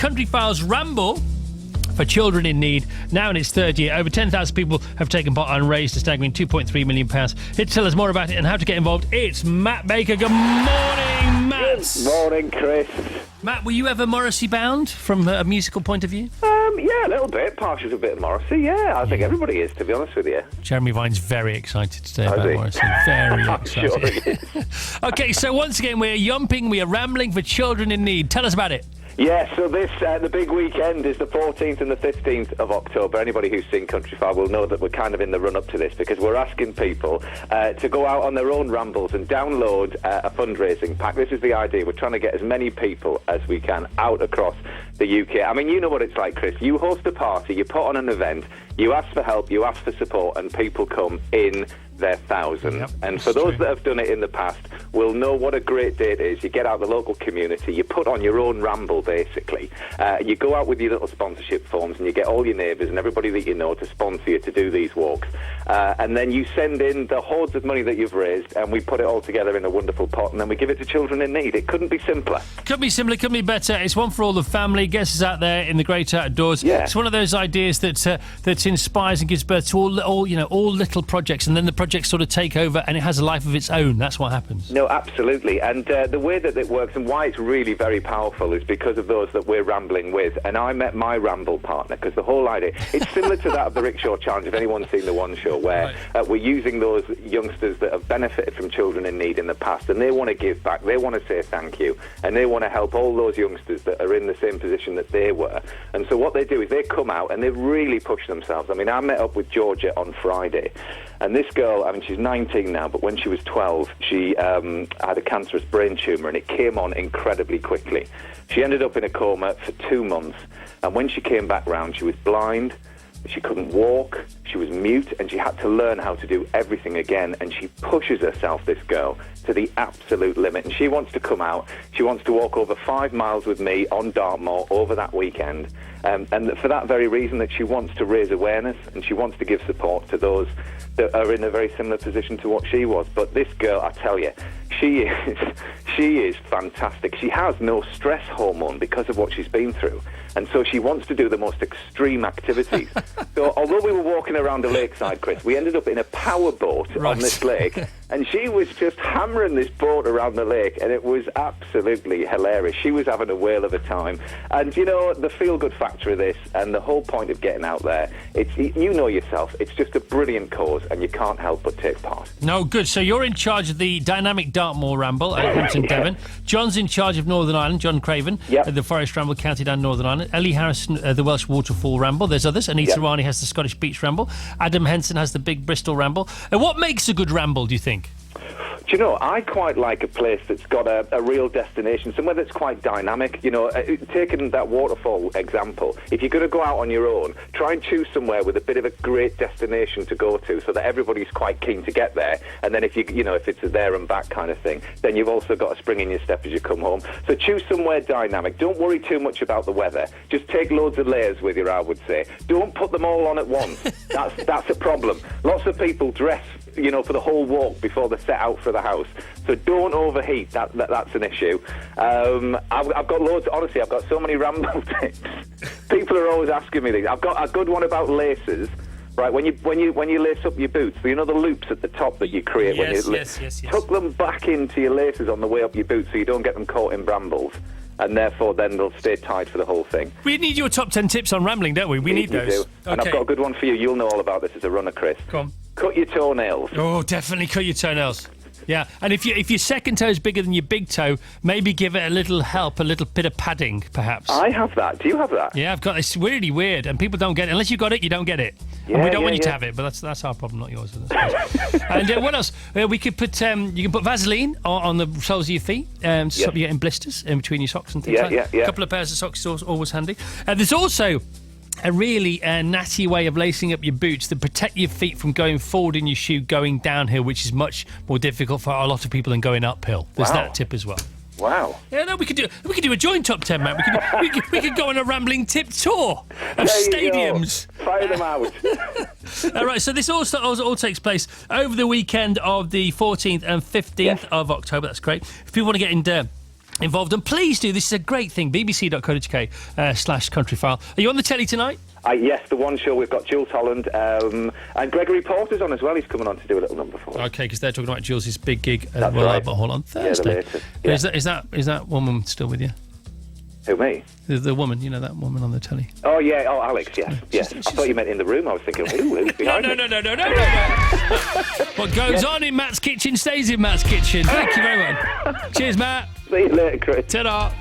Countryfile's Ramble for children in need, now in its third year. Over 10,000 people have taken part and raised a staggering £2.3 million. Here to tell us more about it and how to get involved, it's Matt Baker. Good morning, Matt. Good morning, Chris. Matt, were you ever Morrissey bound from a musical point of view? Yeah, a little bit. Partial to a bit of Morrissey, yeah. I think everybody is, to be honest with you. Jeremy Vine's very excited today about Morrissey. Very excited. Sure he is. Okay, so once again, we are rambling for children in need. Tell us about it. Yeah, so this the big weekend is the 14th and the 15th of October. Anybody who's seen Countryfile will know that we're kind of in the run-up to this because we're asking people to go out on their own rambles and download a fundraising pack. This is the idea. We're trying to get as many people as we can out across the UK. I mean, you know what it's like, Chris. You host a party, you put on an event, you ask for help, you ask for support, and people come in their thousands. Yep, and for those that have done it in the past will know what a great day it is. You get out the local community, you put on your own ramble, basically. You go out with your little sponsorship forms and you get all your neighbours and everybody that you know to sponsor you to do these walks. And then you send in the hordes of money that you've raised and we put it all together in a wonderful pot and then we give it to children in need. It couldn't be simpler. Couldn't be simpler, couldn't be better. It's one for all the family, gets us out there in the great outdoors. Yeah. It's one of those ideas that inspires and gives birth to all little projects, and then the projects sort of take over and it has a life of its own. That's what happens. No, absolutely. And the way that it works and why it's really very powerful is because of those that we're rambling with. And I met my ramble partner because the whole idea, it's similar to that of the Rickshaw Challenge, if anyone's seen the one show, where we're using those youngsters that have benefited from children in need in the past and they want to give back, they want to say thank you, and they want to help all those youngsters that are in the same position that they were. And so what they do is they come out and they really push themselves. I mean, I met up with Georgia on Friday, and this girl, I mean, she's 19 now, but when she was 12, she had a cancerous brain tumour and it came on incredibly quickly. She ended up in a coma for 2 months, and when she came back round, she was blind, she couldn't walk, she was mute, and she had to learn how to do everything again, and she pushes herself, this girl, to the absolute limit, and she wants to come out, she wants to walk over 5 miles with me on Dartmoor over that weekend, and for that very reason, that she wants to raise awareness and she wants to give support to those that are in a very similar position to what she was. But this girl, I tell you, she is fantastic. She has no stress hormone because of what she's been through. And so she wants to do the most extreme activities. So although we were walking around the lakeside, Chris, we ended up in a power boat on this lake. And she was just hammering this boat around the lake. And it was absolutely hilarious. She was having a whale of a time. And, you know, the feel-good factor of this and the whole point of getting out there, it's, you know yourself, it's just a brilliant cause and you can't help but take part. No, good. So you're in charge of the dynamic Dartmoor Ramble at Hampton, Devon. John's in charge of Northern Ireland, John Craven, the Forest Ramble, County Down, Northern Ireland. Ellie Harrison, the Welsh Waterfall Ramble. There's others. Anita Rani has the Scottish Beach Ramble. Adam Henson has the Big Bristol Ramble. And what makes a good ramble, do you think? Do you know, I quite like a place that's got a real destination, somewhere that's quite dynamic. You know, taking that waterfall example, if you're going to go out on your own, try and choose somewhere with a bit of a great destination to go to so that everybody's quite keen to get there. And then if if it's a there and back kind of thing, then you've also got a spring in your step as you come home. So choose somewhere dynamic. Don't worry too much about the weather. Just take loads of layers with you, I would say. Don't put them all on at once. That's a problem. Lots of people dress, you know, for the whole walk before they set out for the house. So don't overheat. That's an issue. I've got loads. Honestly, I've got so many ramble tips. People are always asking me these. I've got a good one about laces. Right, when you lace up your boots, so you know the loops at the top that you create when you tuck them back into your laces on the way up your boots so you don't get them caught in brambles. And therefore, then they'll stay tied for the whole thing. We need your top 10 tips on rambling, don't we? We need those. Do. Okay. And I've got a good one for you. You'll know all about this as a runner, Chris. Go on. Cut your toenails. Oh, definitely cut your toenails. Yeah, and if your second toe is bigger than your big toe, maybe give it a little help, a little bit of padding, perhaps. I have that. Do you have that? Yeah, I've got. It's really weird, and people don't get it unless you got it. You don't get it, and we don't want you to have it. But that's our problem, not yours. And what else? We could put. You can put Vaseline on the soles of your feet, to stop you getting blisters in between your socks and things like that. A couple of pairs of socks is always handy. There's also a really natty way of lacing up your boots that protect your feet from going forward in your shoe going downhill, which is much more difficult for a lot of people than going uphill. There's that tip as well. Wow. Yeah, no, we could do a joint top 10, Matt. We could go on a rambling tip tour of stadiums. Fire them out. All right, so this all takes place over the weekend of the 14th and 15th of October. That's great. If people want to get involved. And please do. This is a great thing. bbc.co.uk/countryfile. Are you on the telly tonight? Yes, the one show we've got Jules Holland and Gregory Porter's on as well. He's coming on to do a little number for us. Okay, because they're talking about Jules' big gig at That's Royal right. Albert Hall on Thursday. Yeah. Is that woman still with you? Who, me? The woman, you know, that woman on the telly. Oh, yeah. Oh, Alex, yes. I thought you meant in the room. I was thinking, who's behind me? No. What goes on in Matt's kitchen stays in Matt's kitchen. Thank you very much. Cheers, Matt. See you later, Chris. Ta-da.